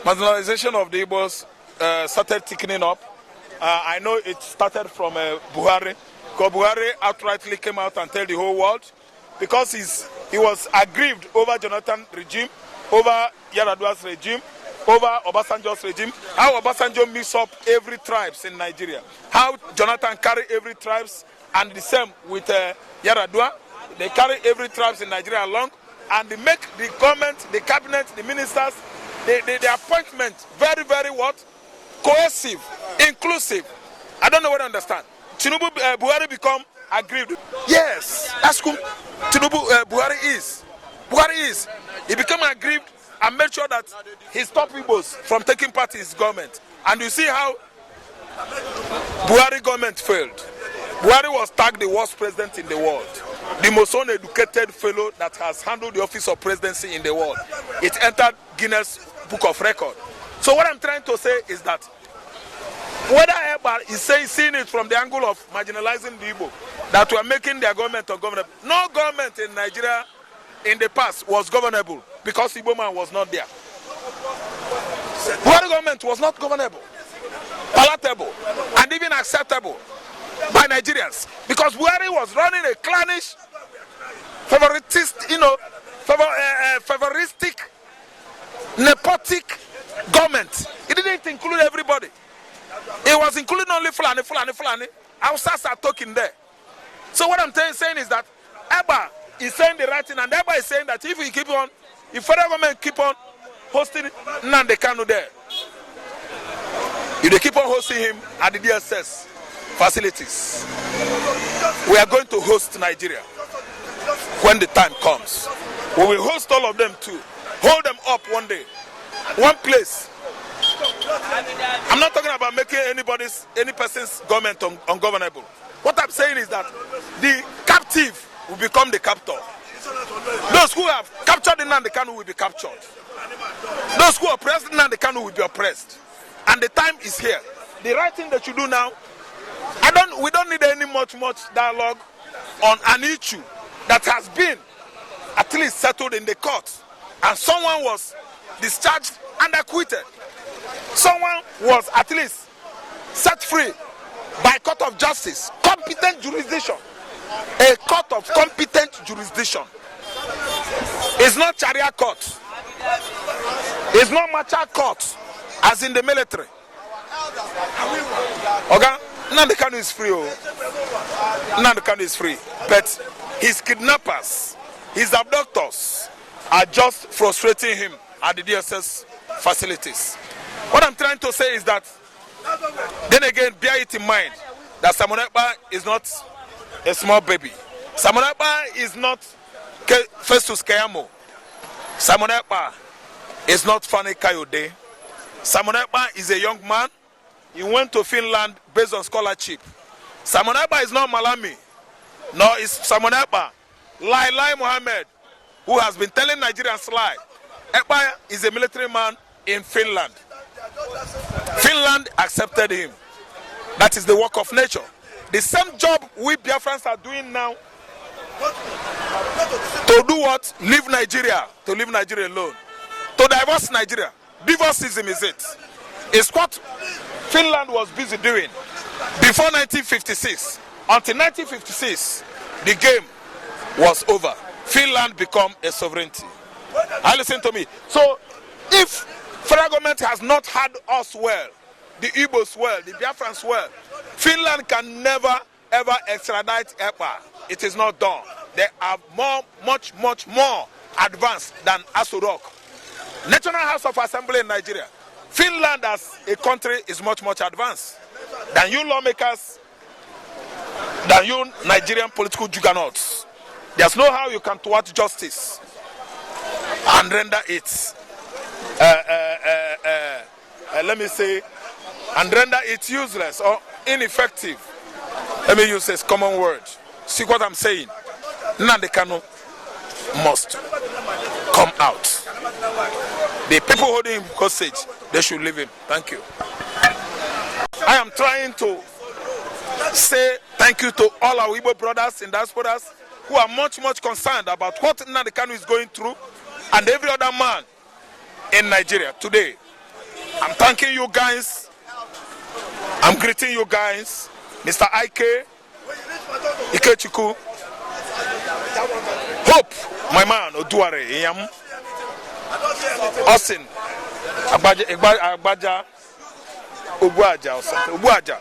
marginalization of the Igbos started thickening up. I know it started from Buhari, because Buhari outrightly came out and told the whole world, because he was aggrieved over Jonathan's regime, over Yar'Adua's regime, over Obasanjo's regime, how Obasanjo mix up every tribes in Nigeria, how Jonathan carry every tribes, and the same with Yar'Adua. They carry every tribes in Nigeria along, and they make the government, the cabinet, the ministers, the appointment very, very what? Cohesive, inclusive. I don't know what I understand. Tinubu, Buhari become aggrieved. Yes, ask whom Tinubu, Buhari is. Buhari is. He became aggrieved and made sure that he stopped Igbos from taking part in his government. And you see how Buhari government failed. Buhari was tagged the worst president in the world, the most uneducated fellow that has handled the office of presidency in the world. It entered Guinness Book of Record. So what I'm trying to say is that whether Eba is seeing it from the angle of marginalizing the Igbo, that we are making their government ungovernable. No government in Nigeria in the past was governable because Igbo man was not there. Buhari government was not governable, palatable, and even acceptable by Nigerians, because Buhari was running a clannish, favoritist, favoristic, nepotic government. It didn't include everybody. It was including only Fulani. Hausas are talking there. So what I'm saying is that Eba is saying the right thing, and Eba is saying that if we keep on, if federal government keep on hosting Nnamdi Kanu there, if they keep on hosting him at the DSS facilities, we are going to host Nigeria when the time comes. We will host all of them too. Hold them up one day, one place. I'm not talking about making any person's government ungovernable. What I'm saying is that the captive will become the captor. Those who have captured Nnamdi Kanu will be captured. Those who oppressed Nnamdi Kanu will be oppressed. And the time is here. The right thing that you do now, we don't need any much dialogue on an issue that has been at least settled in the court, and someone was discharged and acquitted. Someone was at least set free by court of justice, competent jurisdiction. A court of competent jurisdiction. It's not Sharia court. It's not mature court, as in the military. Okay? Nnamdi Kanu is free. Nnamdi Kanu is free. But his kidnappers, his abductors are just frustrating him at the DSS facilities. What I'm trying to say is that, then again, bear it in mind that Simon Ekpa is not a small baby. Simon Ekpa is not Festus Keyamo. Simon Ekpa is not Fani Kayode. Simon Ekpa is a young man. He went to Finland based on scholarship. Simon Ekpa is not Malami, nor is Simon Ekpa Lai Mohammed, who has been telling Nigerians lie. Ekpa is a military man in Finland. Finland accepted him. That is the work of nature. The same job we Biafrans are doing now to do what? Leave Nigeria. To leave Nigeria alone. To divorce Nigeria. Divorceism is it. It's what Finland was busy doing before 1956. Until 1956, the game was over. Finland became a sovereignty. Now listen to me. So, if federal government has not had us well, the Igbos well, the Biafrans well, Finland can never ever extradite Ekpa. It is not done. They are much more advanced than Asurok. National House of Assembly in Nigeria. Finland as a country is much advanced than you lawmakers, than you Nigerian political juggernauts. There's no how you can thwart justice and render it, let me say, and render it useless or ineffective. Let me use this common word. See what I'm saying? Nnamdi Kanu must come out. The people holding him hostage, they should leave him. Thank you. I am trying to say thank you to all our Igbo brothers and diasporas who are much concerned about what Nnamdi Kanu is going through, and every other man in Nigeria today. I'm thanking you guys. I'm greeting you guys. Mr. Ike Ikechukwu. Hope, my man, Oduare, Iyam. Austin, Agbaja, Obuaja or something. Obuaja.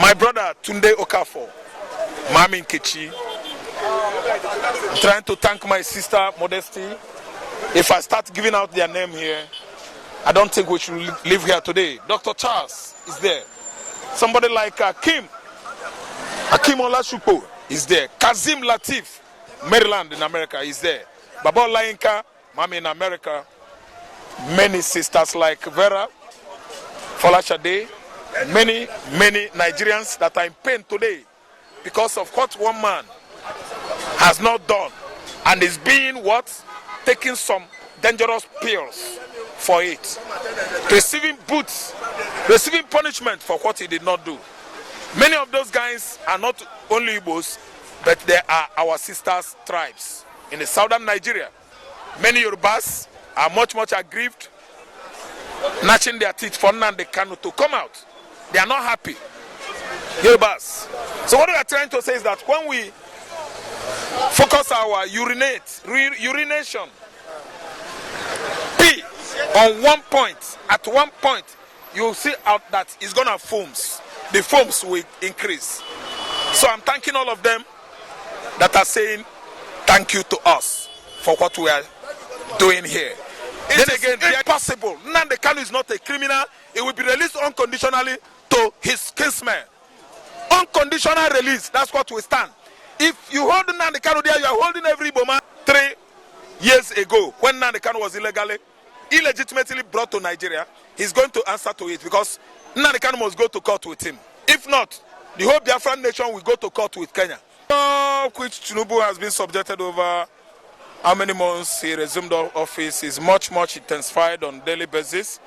My brother, Tunde Okafor. Mami Nkechi. I'm trying to thank my sister, Modesty. If I start giving out their name here, I don't think we should live here today. Dr. Charles is there. Somebody like Akim Olashupo is there. Kazim Latif, Maryland in America is there. Baba Lainka, Mami in America. Many sisters like Vera, Folashade, many Nigerians that are in pain today because of what one man has not done and is being what? Taking some dangerous pills for it. Receiving boots, receiving punishment for what he did not do. Many of those guys are not only Igbos, but they are our sisters' tribes in the southern Nigeria. Many Yorubas are much aggrieved, gnashing their teeth for Nnamdi Kanu to come out. They are not happy. Yorubas. So what we are trying to say is that when we focus our urination P on one point, at one point, you will see out that it's gonna foams. The foams will increase. So I'm thanking all of them that are saying thank you to us for what we are doing here. Then again, it's impossible. Nnamdi Kanu is not a criminal. He will be released unconditionally to his kinsmen. Unconditional release, that's what we stand. If you hold Nnamdi Kanu there, you are holding every Igbo man. 3 years ago, when Nnamdi Kanu was illegitimately brought to Nigeria, he's going to answer to it because Nnamdi Kanu must go to court with him. If not, the whole Biafran nation will go to court with Kenya. Which Tinubu has been subjected over how many months he resumed office is much intensified on a daily basis.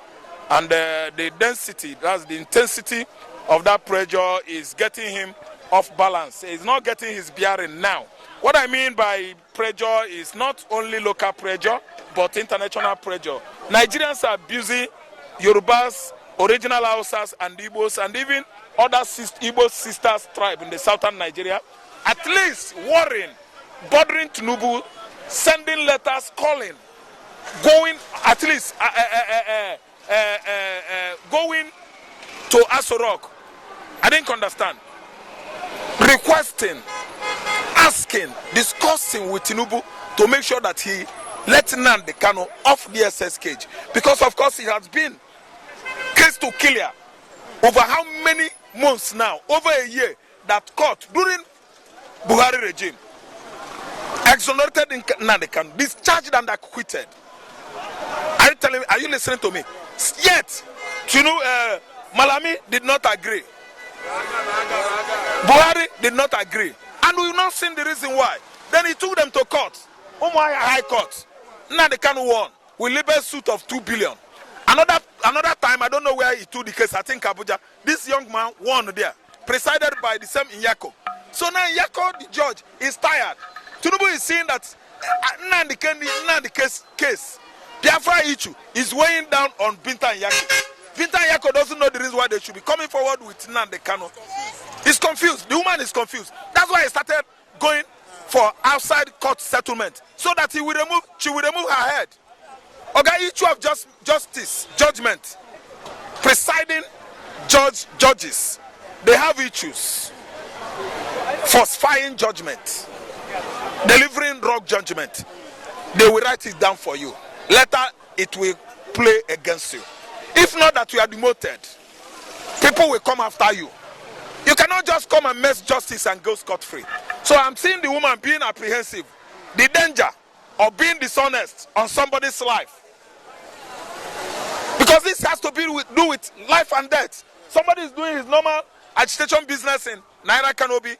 And the density, that's the intensity of that pressure is getting him off balance. He's not getting his bearing now. What I mean by pressure is not only local pressure, but international pressure. Nigerians are busy, Yorubas, original Hausas and Igbos, and even other Igbo sisters tribe in the southern Nigeria, at least worrying, bothering Tinubu, sending letters, calling, going at least going to Aso Rock. I didn't understand. Requesting, asking, discussing with Tinubu to make sure that he let Nnamdi Kanu off the SS cage. Because of course he has been case to killer over how many months now? Over a year that court during Buhari regime exonerated Nnamdi Kanu, discharged and acquitted. Are you listening to me? Yet, Malami did not agree. Buhari did not agree. And we have not seen the reason why. Then he took them to court. Umuahia High Court. Nnamdi Kanu won with libel suit of 2 billion. Another time, I don't know where he took the case, I think Abuja. This young man won there, presided by the same Nyako. So now Nyako, the judge, is tired. Tinubu is saying that Nnamdi case, Biafra issue, is weighing down on Binta and Nyako. Binta and Nyako doesn't know the reason why they should be coming forward with Nnamdi Kanu. He's confused. The woman is confused. That's why he started going for outside court settlement, so that she will remove her head. Okay, issue of justice, judgment, presiding judges, they have issues. Falsifying judgment, delivering wrong judgment. They will write it down for you. Later, it will play against you. If not that you are demoted, people will come after you. You cannot just come and mess justice and go scot-free. So I'm seeing the woman being apprehensive. The danger of being dishonest on somebody's life. Because this has to do with life and death. Somebody is doing his normal agitation business in Nairobi,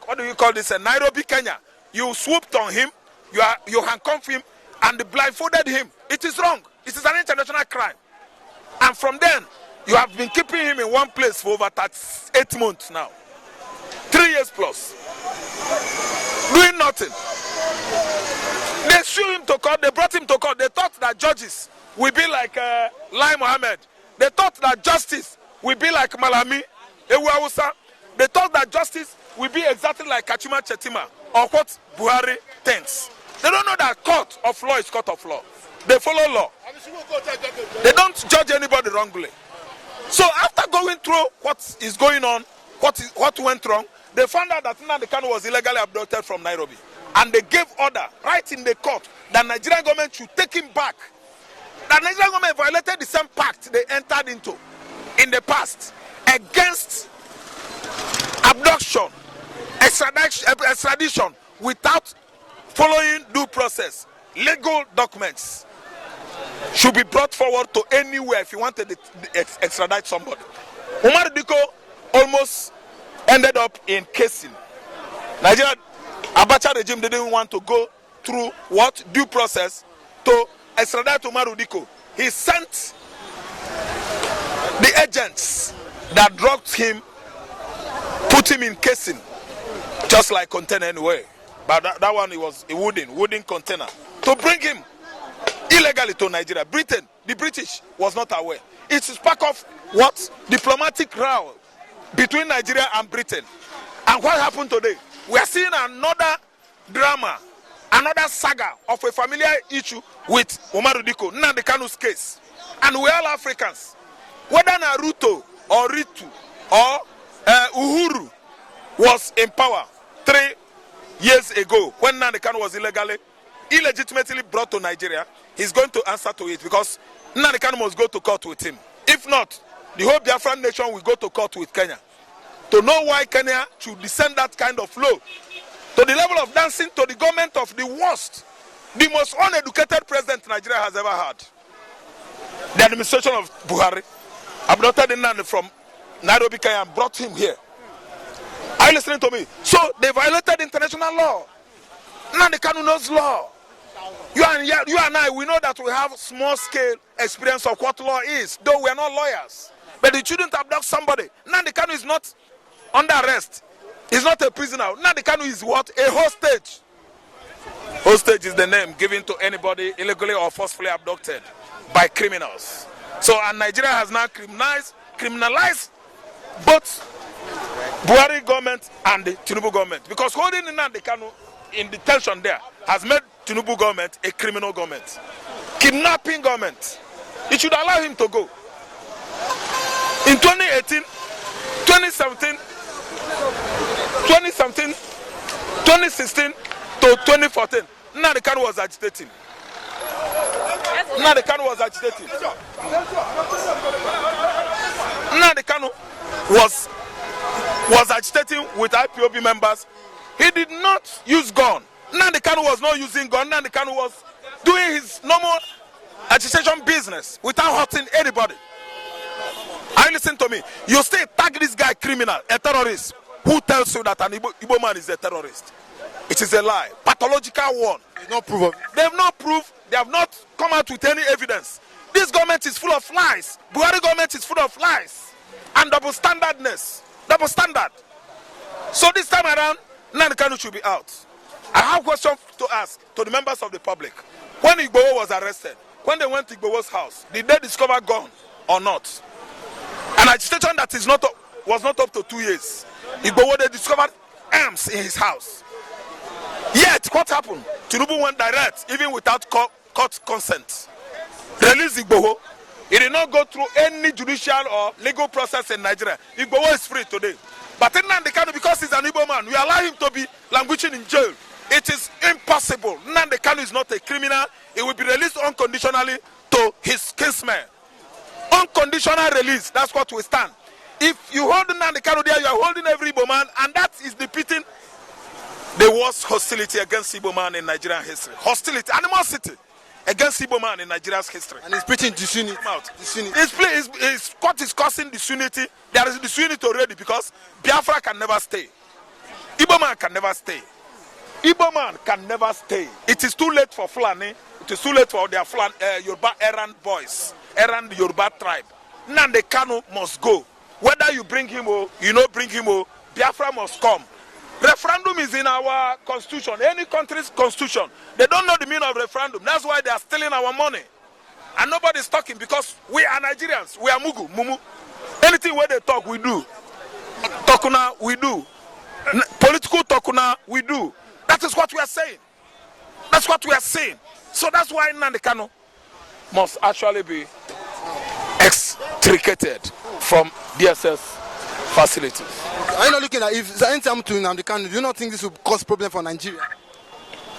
what do you call this? Nairobi, Kenya. You swooped on him, you handcuffed him, and blindfolded him. It is wrong. It is an international crime. And from then, you have been keeping him in one place for over 8 months now. 3 years plus. Doing nothing. They sue him to court, they brought him to court. They thought that judges will be like Lai Mohammed. They thought that justice will be like Malami, Ewu Awusa. They thought that justice will be exactly like Kachima Chetima, or what Buhari thinks. They don't know that court of law is court of law. They follow law. They don't judge anybody wrongly. So after going through what is going on, what went wrong, they found out that Nnamdi Kanu was illegally abducted from Nairobi. And they gave order right in the court that Nigerian government should take him back. That Nigerian government violated the same pact they entered into in the past against abduction, extradition without following due process. Legal documents should be brought forward to anywhere if you wanted to extradite somebody. Umar Diko almost ended up in casing. Nigeria Abacha regime didn't want to go through what due process to extradite Umar Diko. He sent the agents that drugged him, put him in casing, just like container anyway. But that one, it was a wooden container to bring him illegally to Nigeria. Britain, the British was not aware. It is part of what diplomatic row between Nigeria and Britain. And what happened today? We are seeing another drama, another saga of a familiar issue with Umar Diko, Nnamdi Kanu's case. And we are all Africans. Whether Naruto or Ritu or Uhuru was in power 3 years ago when Nnamdi Kanu was illegitimately brought to Nigeria, he's going to answer to it because Nnamdi Kanu must go to court with him. If not, the whole Biafran nation will go to court with Kenya. To know why Kenya should descend that kind of law to the level of dancing to the government of the worst, the most uneducated president Nigeria has ever had. The administration of Buhari abducted Nnamdi from Nairobi, Kenya, and brought him here. Are you listening to me? So they violated international law. Nnamdi Kanu knows law. You and I, we know that we have small-scale experience of what law is, though we are not lawyers. But you shouldn't abduct somebody. Nnamdi Kanu is not under arrest. He's not a prisoner. Nnamdi Kanu is what? A hostage. Hostage is the name given to anybody illegally or forcefully abducted by criminals. So, and Nigeria has now criminalized both Buhari government and the Tinubu government. Because holding Nnamdi Kanu in detention there has made Tinubu government a criminal government. Kidnapping government. It should allow him to go. In 2018, 2017, 2016 to 2014, Nnamdi Kanu was agitating. Nnamdi Kanu was agitating. Nnamdi Kanu was agitating with IPOB members. He did not use gun. Nnamdi Kanu was not using gun. Nnamdi Kanu was doing his normal agitation business without hurting anybody. Are you listening to me? You still tag this guy criminal, a terrorist. Who tells you that an Igbo man is a terrorist? It is a lie. Pathological one. They not prove. They have not proved. They have not come out with any evidence. This government is full of lies. Buhari government is full of lies and double standardness. Double standard. So this time around, Nnamdi Kanu should be out. I have a question to ask to the members of the public. When Igbo was arrested, when they went to Igbo's house, did they discover gun or not? An agitation that was not up to 2 years. Igbo, they discovered arms in his house. Yet, what happened? Tinubu went direct, even without court consent. Released Igbo. He did not go through any judicial or legal process in Nigeria. Igbo is free today. But Nnamdi Kanu, because he's an Igbo man, we allow him to be languishing in jail. It is impossible. Nnamdi Kanu is not a criminal. He will be released unconditionally to his kinsmen. Unconditional release, that's what we stand. If you hold Nnamdi Kanu there, you are holding every Igbo man, and that is defeating the worst hostility against Igbo man in Nigerian history. Hostility, animosity against Igbo man in Nigeria's history. And he's preaching disunity. It's what is causing disunity. There is disunity already because Biafra can never stay. Igbo man can never stay. Igbo man can never stay. It is too late for Fulani. It is too late for their Yoruba errand boys, errand Yoruba tribe. Nnamdi Kanu must go. Whether you bring him or you don't bring him, Biafra must come. Referendum is in our constitution, any country's constitution. They don't know the meaning of referendum. That's why they are stealing our money. And nobody's talking because we are Nigerians. We are mumu. Anything where they talk, we do. Tokuna, we do. Political tokuna, we do. That is what we are saying. That's what we are saying. So that's why Nnamdi Kanu must actually be extricated from DSS facilities. Are you not looking at if anything happens to Nnamdi Kanu, do you not think this will cause problem for Nigeria?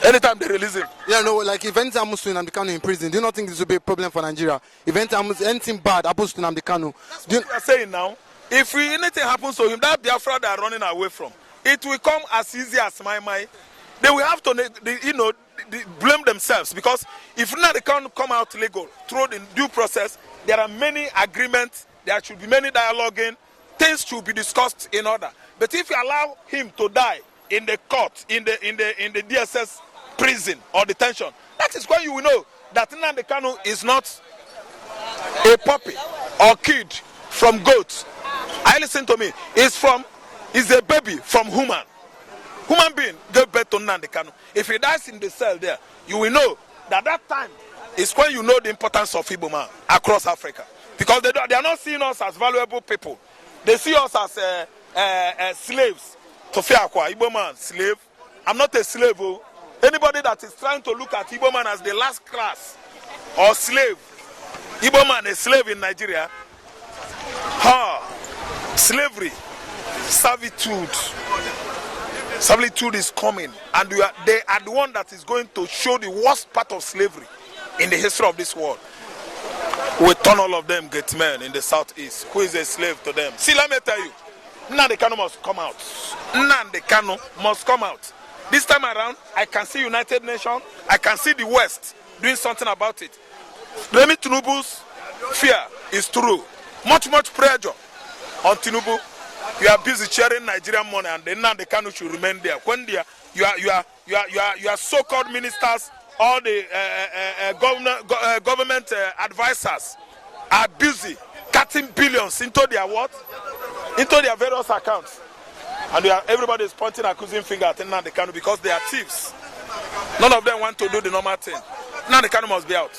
Anytime they release him. Yeah, no, like if anything happens to Nnamdi Kanu in prison, do you not think this will be a problem for Nigeria? If anything bad happens to Nnamdi Kanu, that's what we are saying now. If anything happens to him, that Biafra they are running away from, it will come as easy as my. They will have to, blame themselves, because if Nnamdi Kanu come out legal through the due process, there are many agreements, there should be many dialoguing, things should be discussed in order. But if you allow him to die in the court, in the DSS prison or detention, that is when you will know that Nnamdi Kanu is not a puppy or kid from goats. I listen to me. Is a baby from human being gave birth to Nnamdi Kanu. If he dies in the cell there, you will know that time is when you know the importance of Igbo man across Africa, because they are not seeing us as valuable people. They see us as slaves. To Fiakwa, Igbo man, slave. I'm not a slave. Oh. Anybody that is trying to look at Igbo man as the last class or slave, Igbo man a slave in Nigeria. Slavery, servitude is coming, and they are the one that is going to show the worst part of slavery in the history of this world. We turn all of them get men in the southeast. Who is a slave to them? See, let me tell you, Nnamdi Kanu must come out. Nnamdi Kanu must come out. This time around, I can see United Nations, I can see the West doing something about it. Remi Tinubu's fear is true. Much pressure on Tinubu. You are busy sharing Nigerian money, and then Nnamdi Kanu should remain there. When your so-called ministers, all the government advisors are busy cutting billions into their what? Into their various accounts. And everybody is pointing accusing finger at Nnamdi Kanu because they are thieves. None of them want to do the normal thing. Nnamdi Kanu must be out.